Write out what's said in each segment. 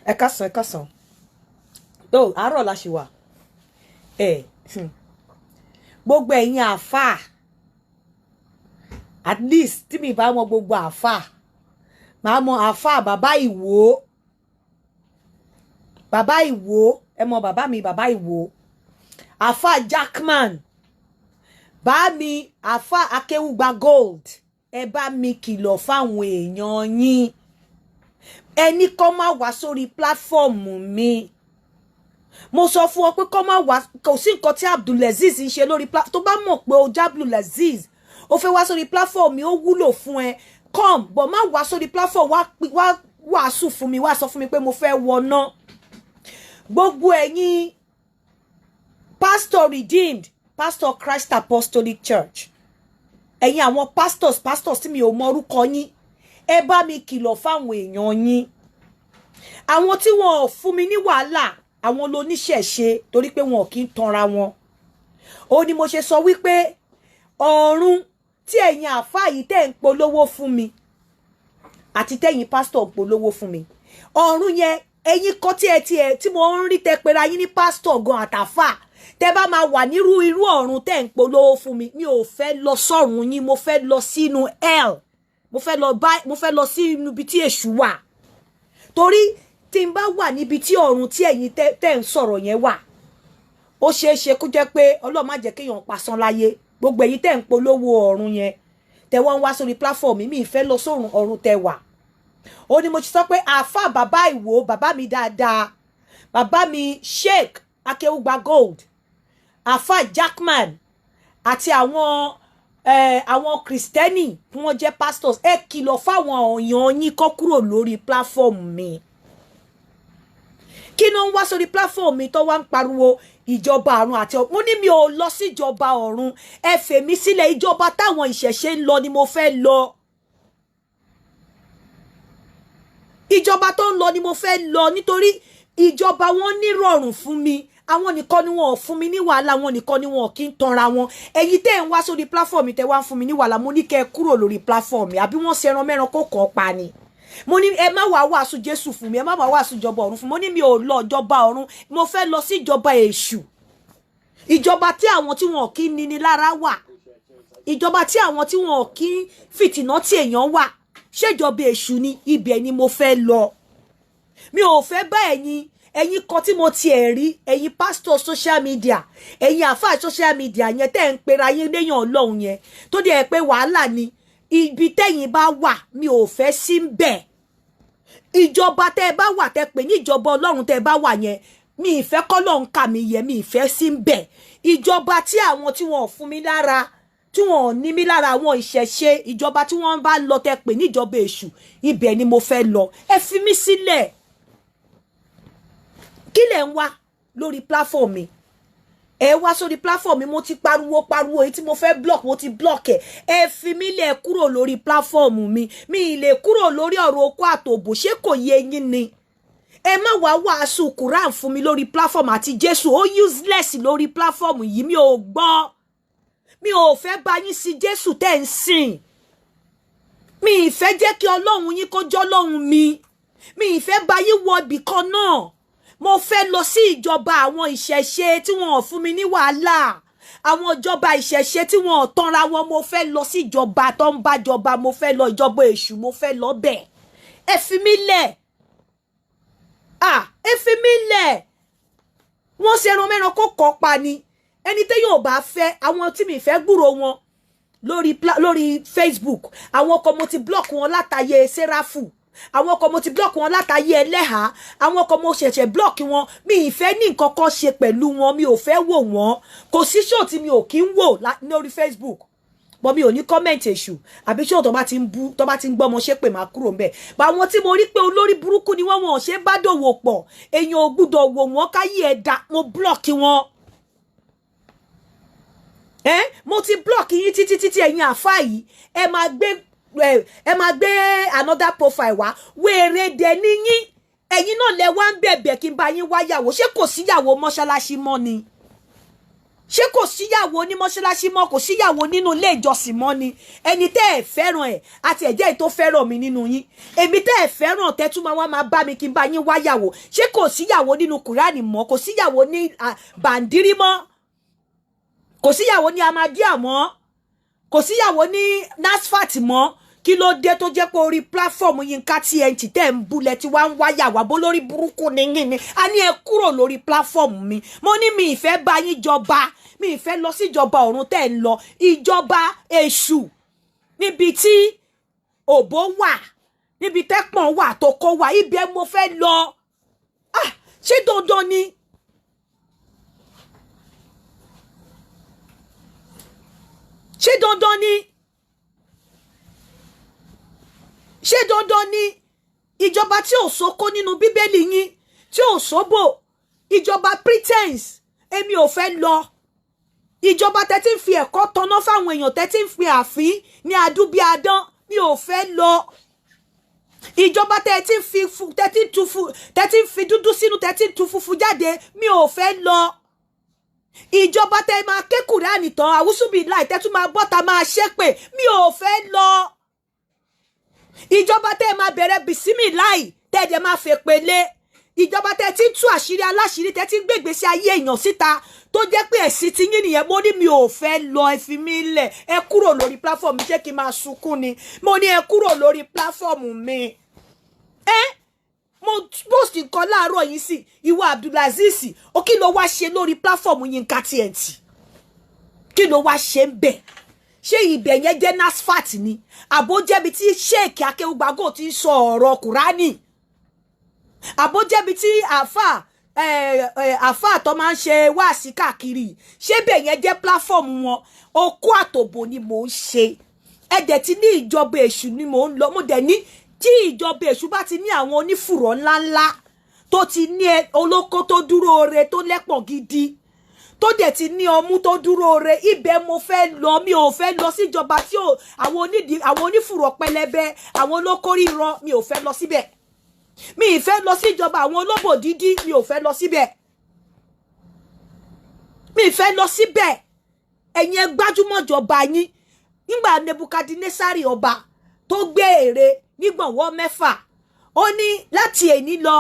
ẹ káàsán tó àárọ̀ la ṣì wà gbogbo ẹ̀yin àáfàá at least tí mi bá mọ gbogbo àáfàá màá mọ àáfàá Baba Iwo ẹ mọ bàbá mi Baba Iwo àáfàá Jaqman bá mi àáfàá Akewugbagold ẹ bá mi kìlọ̀ fáwọn èèyàn yín ẹni kọ́ máa wá sórí pláfọ́ọ̀mù mi mo sọ fún ọ pé kọ́ máa wá kò sí nǹkan tí Abdulaziz ń ṣe lórí tó bá mọ̀ pé o já Abdulaziz o fẹ́ wá sórí pláfọ́ọ̀mù mi ó wúlò fún ẹ come but má wá sórí pláfọ́ọ̀mù wá wàásù fún mi wá sọ fún mi pé mo fẹ́ wọná gbogbo ẹ̀yin pastor redeemed pastor Christ Apostolic Church ẹ̀yin àwọn pastors tí mi ò mọ orúkọ yín ẹ bá mi kìlọ̀ fáwọn èèyàn yín àwọn tí wọn ò fún mi ní wàhálà àwọn lóníṣẹ̀ṣe torí pé wọn ò kí ń tanra wọn ó ní mo ṣe sọ wípé ọ̀run tí ẹ̀yin àfáà yìí tẹ́ ń polówó fún mi àti tẹ́yin pásítọ̀ ń polówó fún mi ọ̀run yẹn ẹ̀yin kọ́ tí mo ń rí tẹ́ pera yín ní pásítọ̀ gan àtàfà tẹ́ bá máa wà nírú irú ọ̀run tẹ́ ń polówó fún mi mi ò fẹ́ lọ sọ́run yín mo fẹ́ lọ sínú hell mo fẹ́ lọ sí ibi tí èṣù wà torí tí n bá wà níbi tí ọ̀run tí ẹ̀yin tẹ́ ń sọ̀rọ̀ yẹn wà ó ṣeé ṣe kó jẹ́ pé Ọlọ́run má jẹ́ kéèyàn pasán láyé gbogbo ẹ̀yin tẹ́ ń polówó ọ̀run yẹn tẹ́ wọ́n wá sórí platform mi ìfẹ́ lọ sórun ọ̀run tẹ́ wà ó ní mo ti sọ pé àáfàá Baba Iwo bàbá mi dáadáa bàbá mi Sheikh Akewugbagold àáfàá Jaqman àti àwọn kristẹni tí wọ́n jẹ́ pastors ẹ kìlọ̀ fáwọn èèyàn yín kó kúrò lórí platform mi kí ló ń wá sórí platform mi tó wá ń pariwo ìjọba ọ̀run àti mo ní mi ò lọ sí ìjọba ọ̀run ẹ fèmí sílẹ̀ ìjọba táwọn ìṣẹ̀ṣe ń lọ ni mo fẹ́ lọ ìjọba tó ń lọ ni mo fẹ́ lọ nítorí ìjọba wọn nírọ̀rùn fún mi àwọn nìkan ni wọn ò fún mi ní wàhálà àwọn nìkan ni wọn ò kí ń tanra wọn ẹ̀yin tẹ́ ń wá sórí platform tẹ́ wá ń fún mi ní wàhálà mo ní kẹ́ ẹ kúrò lórí platform mi àbí wọ́n ṣe ẹran mẹ́ran kó kàn pa ni mo ní ẹ má wá wàásù Jésù fún mi ẹ má wá wàásù ìjọba ọ̀run fún mi mo ní mi ò lọ ìjọba ọ̀run mo fẹ́ lọ sí ìjọba èṣù ìjọba tí àwọn tí wọn ò kí níni lára wà ìjọba tí àwọn tí wọn ò kí fìtìnà tí èèyàn wà ṣèjọba èṣù ni ibẹ̀ ni mo fẹ́ lọ mi ò fẹ́ bá ẹ̀yin kan tí mo tiẹ̀ rí ẹ̀yin pastor social media ẹ̀yin àfáà social media yẹn tẹ́ ń pera yín léyàn Ọlọ́run yẹn tó dẹ̀ pé wàhálà ni ibi tẹ́yin bá wà mi ò fẹ́ sí ń bẹ̀ ìjọba tẹ́ bá wà tẹ́ pè ní ìjọba Ọlọ́run tẹ́ bá wà yẹn mi ìfẹ́ kọ́lọ́run kà mí yẹn mi ìfẹ́ sí ń bẹ̀ ìjọba tí àwọn tí wọn ò fún mi lára tí wọn ò ní mi lára àwọn ìṣẹ̀ṣe ìjọba tí wọ́n bá lọ tẹ́ pè ní ìjọba èṣù ibẹ̀ ni mo fẹ́ lọ ẹ fi mí sílẹ̀ kí lẹ̀ ń wá lórí platform mi ẹ wá sórí platform mi mo ti pariwo èyí tí mo fẹ́ block mo ti block ẹ fi mí lẹ̀ kúrò lórí platform mi ì lè kúrò lórí ọ̀rọ̀ okó àtòbò ṣé kò yé yín ni ẹ má wá wàásù Quran fún mi lórí platform àti Jésù ó useless lórí platform yìí mi ò gbọ́ mi ò fẹ́ bá yín sí Jésù tẹ́ ń sìn mi ì fẹ́ jẹ́ kí Ọlọ́run yín kó jọ́ Ọlọ́run mi ì fẹ́ bá yín wọ ibì kan náà mo fẹ́ lọ sí ìjọba àwọn ìṣẹ̀ṣe tí wọn ò fún mi ní wàhálà àwọn ìjọba ìṣẹ̀ṣe tí wọn ò tanra wọn mo fẹ́ lọ sí ìjọba tó ń bá jọba mo fẹ́ lọ ìjọba èṣù mo fẹ́ lọ bẹ̀ ẹ fi mí lẹ̀ ẹ fi mí lẹ̀ wọ́n ṣe ẹran mẹ́ran kó kọ́ pa ni ẹni tí yóò bá fẹ́ àwọn tí mi fẹ́ gbúrò wọn lórí Facebook àwọn kan mo ti block wọn látàyè Sẹ́ráfù àwọn ọkọ mo ti block wọn látàyè ẹlẹ́hà àwọn ọkọ mo ṣẹ̀ṣẹ̀ block wọn mi ìfẹ́ ní nǹkan kan ṣe pẹ̀lú wọn mi ò fẹ́ wò wọ́n kò sí show tí mi ò kí ń wò lórí Facebook bọ́ mi ò ní comment èṣù àbí show tó bá ti ń gbọ́ ọmọ ṣépè máa kúrò ń bẹ̀ bá àwọn tí mo rí pé olórí burúkú ni wọ́n ṣe bá dòwò pọ̀ èèyàn ò gbúdọ̀ wò wọ́n káyé ẹ̀dá mo block wọn mo ti block yín títí ẹ̀yin àfáà yìí ẹ máa gbé another profile wá wèrè dẹ̀ níyín ẹ̀yin náà lẹ wá ń bẹ̀bẹ̀ kí n bá yín wáyàwó ṣé kò síyàwó mọ́ṣáláṣí mọ́ ni ṣé kò síyàwó ní mọ́ṣáláṣí mọ́, kò síyàwó nínú ilé ìjọsìn mọ́ ni? Ẹni tẹ́ ẹ fẹ́ràn ẹ̀ àti ẹ̀jẹ̀ èyí tó fẹ́ràn mi nínú yín, èmi tẹ́ ẹ fẹ́ràn tẹ́túmọ̀ wá máa bá mi kí n bá yín wáyàwó. Ṣé kò síyàwó nínú Kùránì mọ́, kò síyàwó ní bàndírí mọ́, kò síyàwó ní Ahmadiyya mọ́, kò síyàwó ní NASFAT mọ́? Kí ló dé tó jẹ́ pé orí platform Yinka TNT tẹ́ ń bulẹ̀ tí wá ń wáyàwó abó lórí burúkú ni yín ni? A ní ẹ kúrò lórí platform mi. Mo ní mi ìfẹ́ bá yín jọba, mi ìfẹ́ lọ sí ìjọba ọ̀run tẹ́ ń lọ, ìjọba èṣù níbi tí òbó wà, níbi tẹ́pọ̀n wà tó kó wà, ibẹ̀ mo fẹ́ lọ. Ah, ṣé dandan ni? Ṣé dandan ni? Ṣé dandan ni? Ìjọba tí ò sóko nínú Bíbélì yín, tí ò sóbò, ìjọba pretense, èmi ò fẹ́ lọ. Ìjọba tẹ́tí ń fi ẹ̀kọ́ tọ́ná fáwọn èèyàn, tẹ́tí ń fi àfín ní adúbí adán, mi ò fẹ́ lọ. Ìjọba tẹ́tí ń fi dúdú sínú, tẹ́tí ń tu funfun jáde, mi ò fẹ́ lọ. Ìjọba tẹ́ máa ké Kùránì tán, àwùsùbí láì tẹ́tú máa bọ́ta máa ṣépè, mi ò fẹ́ lọ. Ìjọba tẹ́ máa bẹ̀rẹ̀ bìsímì láì tẹ́ẹ̀dẹ̀ máa fẹ́ pélé. Ìjọba tẹ́ tí ń tú àṣírí aláṣírí, tẹ́ tí ń gbègbè sí ayé èèyàn síta tó jẹ́ pé ẹ̀sìn ti yín nìyẹn. Mo ní mi ò fẹ́ lọ, ẹ fi mí lẹ̀, ẹ kúrò lórí platform mi. Ṣé kí n máa sunkún ni? Mo ní ẹ kúrò lórí platform mi. Mo post nǹkan láàárọ̀ yìí sí ìwọ Abdulaziz, ó kí ló wá ṣe lórí platform Yinka TNT? Kí ló wá ṣe ń bẹ̀? Ṣé ibẹ̀ yẹn jẹ́ NASFAT ni? Àbó jẹ́bi tí Sheikh Akewugbagold ti sọ ọ̀rọ̀ Kùránì? Àbó jẹ́bi tí àfà tó máa ń ṣe wáàsí káàkiri? Ṣé ibẹ̀ yẹn jẹ́ platform wọn? Okó àtòbò ni mò ń ṣe. Ẹ̀dẹ̀ ti ní ìjọba èṣù ni mò ń lọ. Mo dẹ̀ ní tí ìjọba èṣù bá ti ní àwọn onífùrọ̀ ńláńlá tó ti ní olóko tó dúró re tó lẹ́pọ̀n gidi, tó dẹ̀ ti ní ọmú tó dúró re, ibẹ̀ mo fẹ́ lọ. Mi ò fẹ́ lọ sí ìjọba tí àwọn onífùrọ̀ pẹlẹbẹ, àwọn olókórí ran, mi ò fẹ́ lọ síbẹ̀. Mi ì fẹ́ lọ sí ìjọba àwọn olóbò dídí, mi ò fẹ́ lọ síbẹ̀. Mi ì fẹ́ lọ síbẹ̀. Ẹ̀yin ẹ gbájúmọ̀ ìjọba yín. Nígbà Nebukadnesari ọba tó gbé ère nígbọ̀nwọ́ 6, ó ní láti èní lọ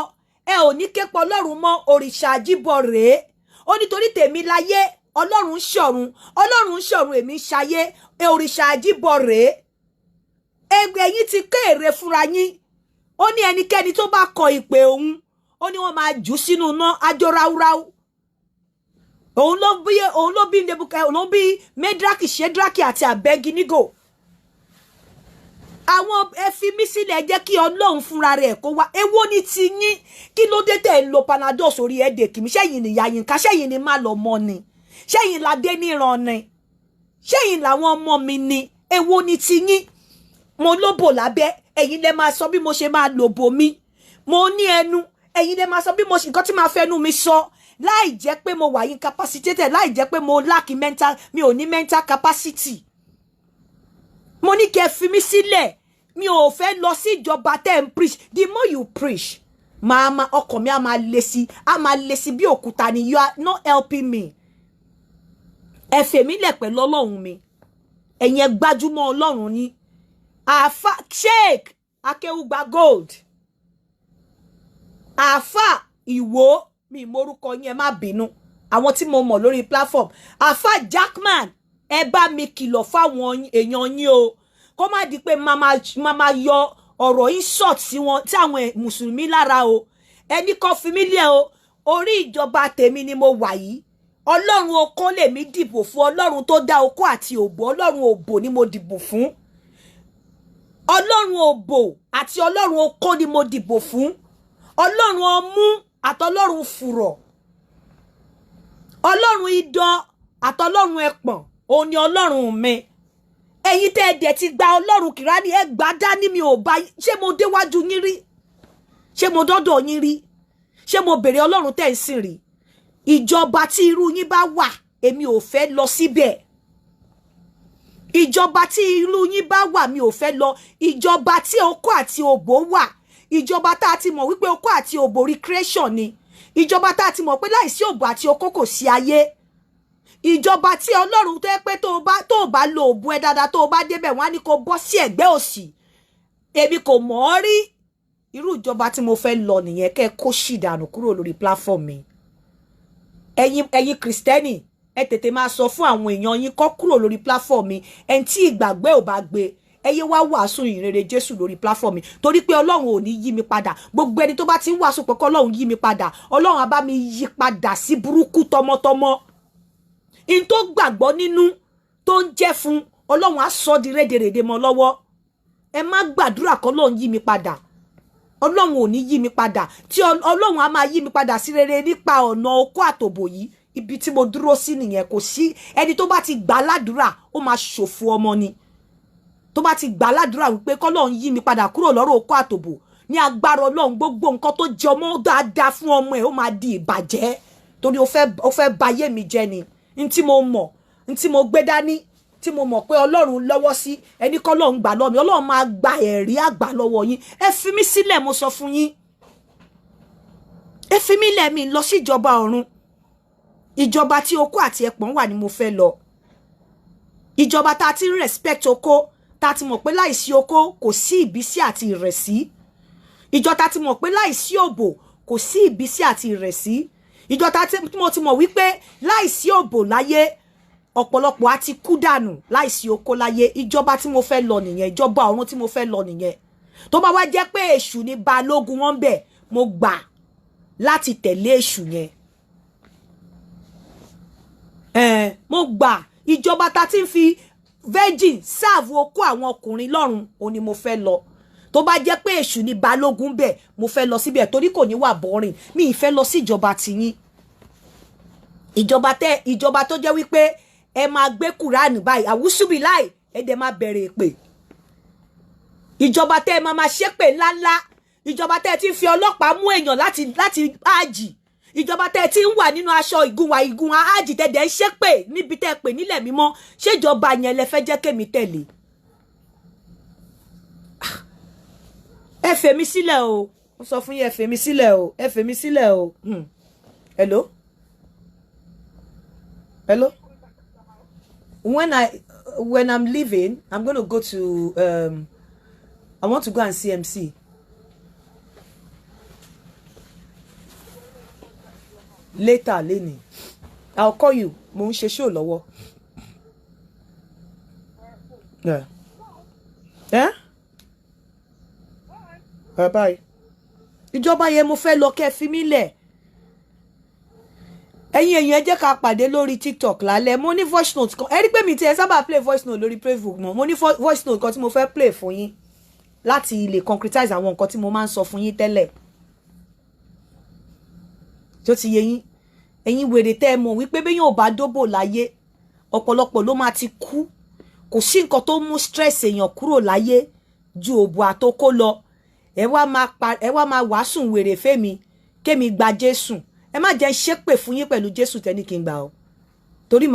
ẹ ò ní képe Ọlọ́run mọ́, òrìṣà àjíbọ rèé. Ó ní torí tèmi láyé, Ọlọ́run ṣọ̀run, èmi ṣayé, òrìṣà àjíbọ rèé. Ẹgbẹ́ yín ti ké ère fúnra yín. Ó ní ẹnikẹ́ni tó bá kọ ìpè òun, ó ní wọ́n máa jù sínú iná àjò ráúráú. Òun ló bí Nebukadnesari, òun ló bí Medraki, Shedraki àti Abednego. Àwọn ẹ fi mí sílẹ̀, jẹ́ kí Ọlọ́run fúnra rẹ̀ kó wá. Èwo ni ti yín? Kí ló dé tẹ́ ń lo Panadol sórí headache mi? Ṣẹ́yìn ni ìyá Yinka, ṣẹ́yìn ni má lọ mọ́ ni? Ṣẹ́yìn ládé níran ni? Ṣẹ́yìn làwọn ọmọ mi ni? Èwo ni ti yín? Mo lóbò lábẹ́, ẹ̀yin lẹ máa sọ bí mo ṣe máa lòbò mi. Mo ní ẹnu, ẹ̀yin lẹ máa sọ bí mo ṣe nǹkan tí máa fẹ́nu mi sọ. Láì jẹ́ pé mo wà incapacitated, láì jẹ́ pé mo lack mi ò ní mental capacity. Mo ní kẹ́ fi mí sílẹ̀. Mi ò fẹ́ lọ sí ìjọba tẹ́ ń preach. The more you preach, ọkàn mi á máa le sí bí òkúta ni. You are not helping me. Ẹ fẹ́ mi lẹ̀ pẹ̀lú Ọlọ́run mi. Ẹ̀yin ẹ gbájúmọ́ Ọlọ́run ni. Àfà Sheikh Akewugbagold, Àfà Iwo, mi morúkọ yín ẹ má bínú. Àwọn tí mo mọ̀ lórí platform. Alhaji Jaqman, ẹ bá mi kìlọ̀ fáwọn èèyàn yín o. Kó má di pé mama yọ ọ̀rọ̀ yìí short sí wọn tí àwọn mùsùlùmí lára o. Ẹni kan fi mí lẹ̀ o. Orí ìjọba tèmi ni mo wà yìí. Ọlọ́run oko lèmi dìbò fún. Ọlọ́run tó dá oko àti òbò. Ọlọ́run òbò ni mo dìbò fún. Ọlọ́run òbò àti Ọlọ́run oko ni mo dìbò fún. Ọlọ́run ọmú àtọlọ́run fùrọ̀. Ọlọ́run idán àtọlọ́run ẹpọ̀n. Òun ni Ọlọ́run mi. Ẹ̀yin tẹ́ ẹ̀dẹ̀ ti gba Ọlọ́run Kùránì, ẹ gbà dání, mi ò bá. Ṣé mo déwájú yín rí? Ṣé mo dọ́dọ̀ yín rí? Ṣé mo bèrè Ọlọ́run tẹ́ ń sìn rí? Ìjọba tí irú yín bá wà, èmi ò fẹ́ lọ síbẹ̀. Ìjọba tí irú yín bá wà, mi ò fẹ́ lọ. Ìjọba tí oko àti òbò wà. Ìjọba tá a ti mọ̀ wípé oko àti òbò recreation ni. Ìjọba tá a ti mọ̀ pé láìsí òbò àti oko kò sí ayé. ìjọba tí Ọlọ́run tó yẹ pé tó bá lo òbú ẹ dáadáa tó bá débẹ̀ wọ́n á ní kó bọ́ sí ẹ̀gbẹ́ òsì èmi kò mọ̀ ọ́ rí irú ìjọba tí mo fẹ́ lọ nìyẹn kẹ́ kó ṣì dànù kúrò lórí platform mi ẹ̀yin Kristẹni ẹ tètè máa sọ fún àwọn èèyàn yín kó kúrò lórí platform mi ẹni tí ìgbàgbé ò bá gbé ẹ yé wá wàásù ìrere Jésù lórí platform mi torí pé Ọlọ́run ò ní yí mi padà gbogbo ẹni tó bá ti ń wàásù pé kó Ọlọ́run yí mi padà Ọlọ́run á bá mi yí padà sí burúkú tọmọtọmọ in tó gbàgbọ́ nínú tó ń jẹ́ fún Ọlọ́run á sọ di rédèrèdè mọ́ lọ́wọ́ ẹ má gbàdúrà kó Ọlọ́run yí mi padà Ọlọ́run ò ní yí mi padà tí Ọlọ́run á máa yí mi padà sí rere nípa ọ̀nà okó àtòbò yìí ibi tí mo dúró sí nìyẹn kò sí ẹni tó bá ti gbà ládùúrà ó máa ṣòfò ọmọ ni tó bá ti gbà ládùúrà wípé kọ́lọ́run yí mi padà kúrò lọ́rọ̀ okó àtòbò ní agbára Ọlọ́run gbogbo nǹkan tó jẹ ọmọ dáadáa fún ọmọ ẹ̀ ó máa di ìbàjẹ́ torí ó fẹ́ bayé mi jẹ́ ni n tí mo mọ̀ n tí mo gbé dání tí mo mọ̀ pé Ọlọ́run lọ́wọ́ sí ẹni kọ́lọ́run gbà lọ́wọ́ mi Ọlọ́run máa gba ẹ̀rí àgbà lọ́wọ́ yín ẹ fi mí sílẹ̀ mo sọ fún yín ẹ fi mí lẹ̀ mi lọ sí ìjọba ọ̀run ìjọba tí okó àti ẹpọ̀n wà ni mo fẹ́ lọ ìjọba tá ti ń respect okó tá ti mọ̀ pé láìsí okó kò sí ìbísí àti ìrẹ̀sí ìjọ tá ti mọ̀ pé láìsí òbò kò sí ìbísí àti ìrẹ̀sí ìjọ tá mo ti mọ̀ wípé láìsí òbò láyé ọ̀pọ̀lọpọ̀ á ti kú dànù láìsí okó láyé ìjọba tí mo fẹ́ lọ nìyẹn ìjọba ọ̀run tí mo fẹ́ lọ nìyẹn tó bá wá jẹ́ pé èṣù ní balógun wọn bẹ̀ mo gbà láti tẹ̀lé èṣù yẹn mo gbà ìjọba tá ti ń fi virgin serve okó àwọn ọkùnrin lọ́run ó ní mo fẹ́ lọ tó bá jẹ́ pé èṣù ní balógun bẹ̀ mo fẹ́ lọ síbẹ̀ torí kò ní wà boring mi ì fẹ́ lọ sí ìjọba tiyín ìjọba tó jẹ́ wípé ẹ máa gbé kùránì báyìí àwùsùbí láì ẹ dẹ̀ máa bẹ̀rẹ̀ èpè ìjọba tẹ́ ẹ máa ṣépè ńláńlá ìjọba tẹ́ ẹ ti ń fi ọlọ́pàá mú èèyàn láti áàjì ìjọba tẹ́ ẹ ti ń wà nínú aṣọ ìgúnwà áàjì tẹ́ dẹ̀ ń ṣépè níbi tẹ́ ẹ pè nílẹ̀ mímọ́ ṣèjọba yẹn lẹ fẹ́ jẹ́ kémi tẹ̀lé ẹ fẹ́ mi sílẹ̀ o mo sọ fún yín ẹ fẹ́ mi sílẹ̀ o ẹ fẹ́ mi sílẹ̀ o hello when I'm leaving I'm going to go to I want to go and see MC later Lenny I'll call you mo ń ṣe show lọ́wọ́ bye ìjọba yẹn mo fẹ́ lọ kẹ́ fi mí lẹ̀ ẹ̀yin èèyàn ẹ jẹ́ ká pàdé lórí TikTok lálẹ́ mo ní voice note kan ẹ rí pé mi ti ẹ sábà play voice note lórí Facebook mọ́ mo ní voice note kan tí mo fẹ́ play fún yín láti lè concretize àwọn nǹkan tí mo máa ń sọ fún yín tẹ́lẹ̀ tó ti yé yín ẹ̀yin wèrè tẹ́ ẹ mọ̀ wípé béèyàn ò bá dóbò láyé ọ̀pọ̀lọpọ̀ ló máa ti kú kò sí nǹkan tó mú stress èèyàn kúrò láyé ju òbò àtokó lọ ẹ wá máa wàásùn wèrè fẹ́mi kémi gba Jésù ẹ má jẹ́ ṣépè fún yín pẹ̀lú Jésù tẹ́ni kí n gbà ọ́ torí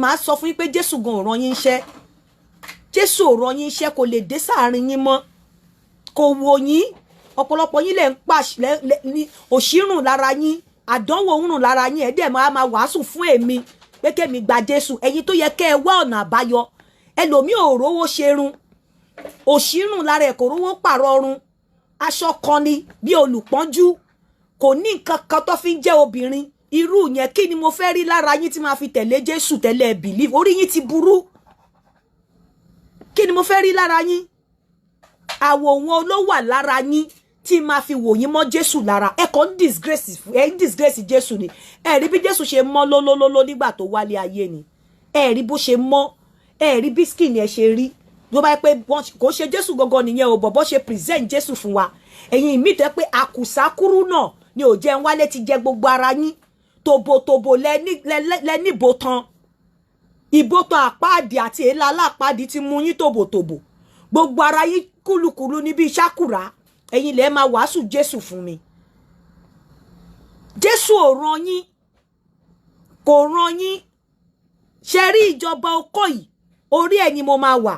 màá sọ fún yín pé Jésù gan ò rán yín iṣẹ́ Jésù ò rán yín iṣẹ́ kò lè dé sáàrin yín mọ́ kò wò yín ọ̀pọ̀lọpọ̀ yín lẹ̀ ń pàṣẹ òṣìrùn lára yín àdánwò òórùn lára yín ẹ̀dẹ̀ máa wàásù fún èmi pé kémi gba Jésù ẹ̀yin tó yẹ kẹ́ ẹ wá ọ̀nà àbáyọ ẹlòmíì ò rówó ṣerun òṣìrùn lára ẹ̀ kò rówó pààrọ̀ ọrùn aṣọ kan ni bí olùpọ́njú kò ní nǹkan kan tó fi ń jẹ́ obìnrin irú yẹn kí ni mo fẹ́ rí lára yín tí máa fi tẹ̀lé Jésù tẹ̀lé believe orí yín ti burú kí ni mo fẹ́ rí lára yín àwòrán ló wà lára yín tí máa fi wò yín mọ́ Jésù lára ẹ kàn ń disgrace Jésù ni ẹ rí bí Jésù ṣe mọ́ lólólóló nígbà tó wálé ayé ni ẹ rí bó ṣe mọ́ ẹ rí bí skin ẹ ṣe rí ló bá yẹ pé kò ṣe Jésù gangan nìyẹn o bọ̀bọ̀ ṣe present Jésù fún wa ẹ̀yin ìmí tẹ́ pé àkùsákúrú náà ni ò jẹ́ ń wálé ti jẹ gbogbo ara yín tòbòtòbò lẹ́níbò tán ìbòtàn àpáàdì àti èélá aláàpáàdì ti mú yín tòbòtòbò gbogbo ara yín kúlùkùlù níbi ìṣàkùrà ẹ̀yin lẹ máa wàásù Jésù fún mi Jésù ò rán yín kò rán yín ṣe rí ìjọba okó yìí orí ẹ̀ ni mo máa wà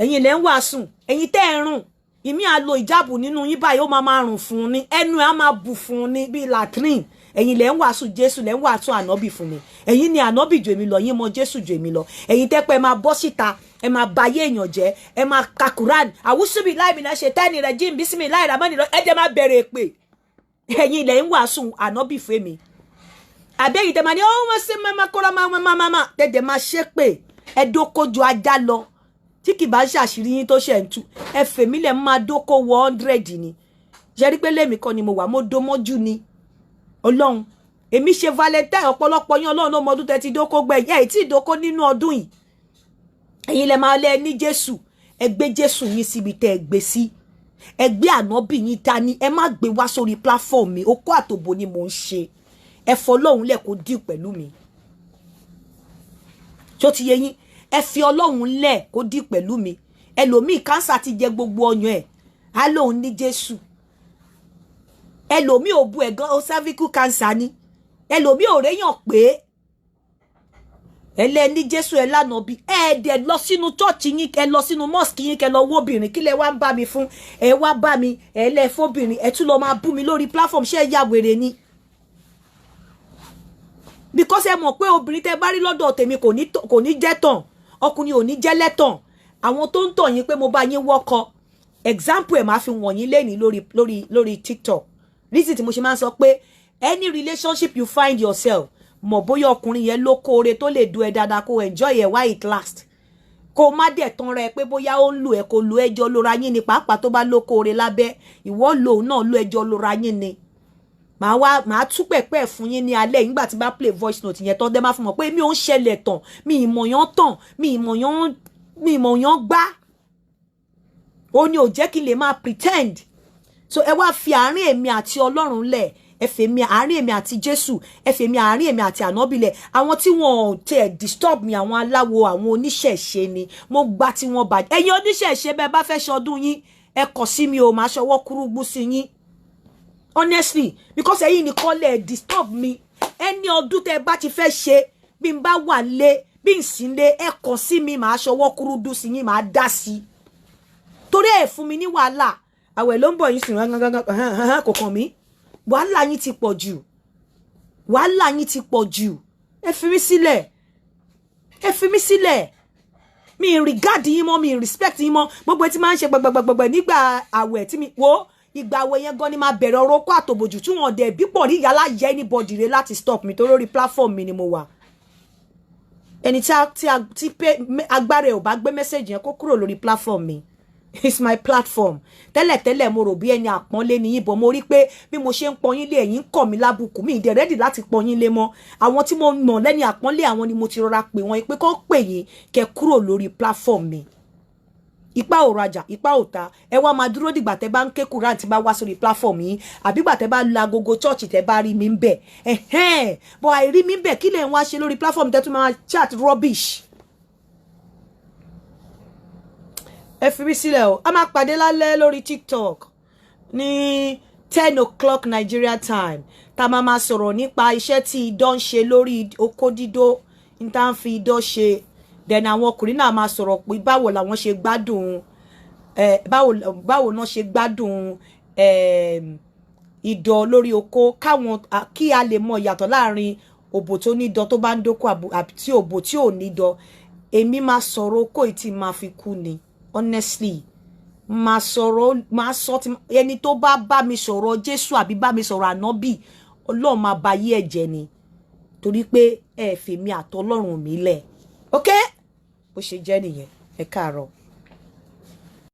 ẹ̀yin lẹ ń wàásù ẹ̀yin tẹ́ ẹ rùn ìmí á lo ìjáàbù nínú yín báyìí ó máa rùn fún ni ẹnu ẹ̀ á máa bù fún ni bí latrine ẹ̀yin lẹ ń wàásù Jésù lẹ ń wàásù ànábì fún mi ẹ̀yin ni ànábì jù èmi lọ yín mọ Jésù jù èmi lọ ẹ̀yin tẹ́ pé ẹ máa bọ́ síta ẹ máa ba ayé èèyàn jẹ́ ẹ máa ka Quran àwùsùbí láìmìnà ṣe tẹ́ni rẹ̀ jí bísímì láìramọ́ni lọ ẹ jẹ́ máa bẹ̀rẹ̀ pé ẹ̀yin lẹ ń wàásù ànábì fún mi àbẹ́yìn tẹ́ máa ní ọ́ wọ́n sí máa kóra máa tẹ́jẹ̀ máa ṣe pé ẹ dókójú ajá lọ tí kì bá ṣàṣírí yín tó ṣe ń tú ẹ fèmí lẹ̀ máa dókó 100 ni ṣe rí pé lèmi kan ni mo wà mo dó mọ́jú ni ọlọ́run èmi ṣe valentine ọ̀pọ̀lọpọ̀ yín ọlọ́run ló mọ ọdún tẹ́ ti dókó gbẹ̀yìn ẹ̀ tí ìdókó nínú ọdún yìí ẹ̀yin lẹ máa lẹ ní Jésù ẹ gbé Jésù yín síbi tẹ́ ẹ gbé sí ẹ gbé ànábì yín dání ẹ má gbé wá sórí platform mi okó àtòbò ni mò ń ṣe ẹ fọlọ́run lẹ̀ kó dì pẹ̀lú mi tó ti yé yín ẹ fi ọlọ́run lẹ̀ kó dì pẹ̀lú mi ẹlòmíì kánsà ti jẹ gbogbo ọyàn ẹ̀ á lóun ní Jésù ẹlòmíì ò bu ẹ̀gán o cervical cancer ni ẹlòmíì ò réyàn pé ẹlẹ́ni Jésù ẹ lánàá bí ẹ̀ẹ́dẹ̀ lọ sínú chọ́ọ̀chì yín ẹ lọ sínú mosque yín kẹ lọ wó obìnrin kí lẹ wá ń bá mi fún ẹ wá bá mi ẹ lẹ fóbìnrin ẹ tún lọ máa bú mi lórí platform ṣé ẹ yà wèrè ni because ẹ mọ̀ pé obìnrin tẹ bá rí lọ́dọ̀ tèmi kò ní jẹ́ tàn ọkùnrin ò ní jẹ́ lẹ́tàn àwọn tó ń tàn yín pé mo bá yín wọ́kọ example ẹ̀ máa fi wọ̀nyí lẹ́ni lórí TikTok reason tí mo ṣe máa ń sọ pé any relationship you find yourself mọ̀ bóyá ọkùnrin yẹn ló kóore tó lè do ẹ dáadáa kó enjoy ẹ while it last kó má dẹ̀ tán rẹ pé bóyá ó ń lò ẹ kó lo ẹjọ́ lóra yín ni pàápàá tó bá ló kóore lábẹ́ ìwọ lòun náà lo ẹjọ́ lóra yín ni màá tú pẹ̀pẹ́ fún yín ní alẹ́ nígbà tí bá play voice note yẹn tán dẹ́ máa fún mọ̀ pé mi ò ń ṣẹlẹ̀ tàn mi ìmọ̀yán tàn mi ìmọ̀yán gbá ó ní ò jẹ́ kí n lè máa pretend so ẹ wá fi àárín èmi àti Ọlọ́run lẹ̀ ẹ fèmí àárín èmi àti Jésù ẹ fèmí àárín èmi àti ànábì lẹ̀ àwọn tí wọn tẹ disturb mi àwọn aláwo àwọn oníṣẹ̀ṣe ni mo gbà tí wọ́n bàjẹ́ ẹ̀yin oníṣẹ̀ṣe bẹ́ẹ̀ bá fẹ́ ṣọdún yín ẹ kọ̀ sí mi ò máa ṣọwọ́ kúrúgbú sí yín honestly because ẹ̀yin nìkan lẹ disturb mi ẹni ọdún tẹ́ bá ti fẹ́ ṣe bí n bá wà lé bí n sì lé ẹ kàn sí mi máa ṣọwọ́ kúrúdú sí yín máa dá sí torí ẹ fún mi ní wàhálà àwẹ̀ ló ń bọ̀ yín sì kò kàn mí wàhálà yín ti pọ̀ jù wàhálà yín ti pọ̀ jù ẹ fi mí sílẹ̀ ẹ fi mí sílẹ̀ mi regard yín mọ́ mi respect yín mọ́ gbogbo ẹ ti máa ń ṣe gbẹgbẹgbẹgbẹ nígbà àwẹ̀ tí mi wo ìgbà àwẹ̀ yẹn gan ni máa bẹ̀rẹ̀ ọ̀rọ̀ kó àtòbòjù tí wọ́n dẹ̀ bí pọ̀ rí yàrá yẹ anybody rẹ̀ láti stop mi torí orí platform mi ni mo wà ẹni tí agbára ẹ̀ ò bá gbé message yẹn kó kúrò lórí platform mi it's my platform tẹ́lẹ̀tẹ́lẹ̀ mo rò bí ẹni àpọ́nlé ni yín bọ̀ mo rí pé bí mo ṣe ń pọ́n yín lé ẹ̀yin kọ̀ mí lábùkù mi ìdẹ̀ ready láti pọ́n yín lé mọ́ àwọn tí mo mọ̀ lẹ́ni àpọ́nlé àwọn ni mo ti rọra pè wọ́n pé kó pè yín kẹ́ kúrò lórí platform mi ipa ò rajà ipa ò ta ẹ wá máa dúró dìgbà tẹ́ bá ń ké Quran tí bá wá sórí platform yín àbí gbà tẹ́ bá la agogo church tẹ́ bá rí mi ń bẹ̀ bọ̀ àìrí mi ń bẹ̀ kí lè wá ṣe lórí platform tẹ́ tún máa chat rubbish ẹ fi mí sílẹ̀ o a máa pàdé lálẹ́ lórí TikTok ní 10 o'clock Nigeria time tá a máa sọ̀rọ̀ nípa iṣẹ́ tí idán ń ṣe lórí okó dídó ní tá à ń fi idán ṣe then àwọn ọkùnrin náà máa sọ̀rọ̀ pé báwo làwọn ṣe gbádùn báwo náà ṣe gbádùn idán lórí okó káwọn kí a lè mọ ìyàtọ̀ láàrin òbò tó ní idán tó bá ń dókò àti òbò tí ò ní idán èmi máa sọ̀rọ̀ okó ìtì máa fi kú ni honestly máa sọ tí ẹni tó bá mi sọ̀rọ̀ Jésù àbí bá mi sọ̀rọ̀ ànábì Ọlọ́run máa ba yí ẹ̀jẹ̀ ni torí pé ẹ fèmí àtọlọ́run mi lẹ̀ okay bó ṣe jẹ́ nìyẹn ẹ káàárọ̀.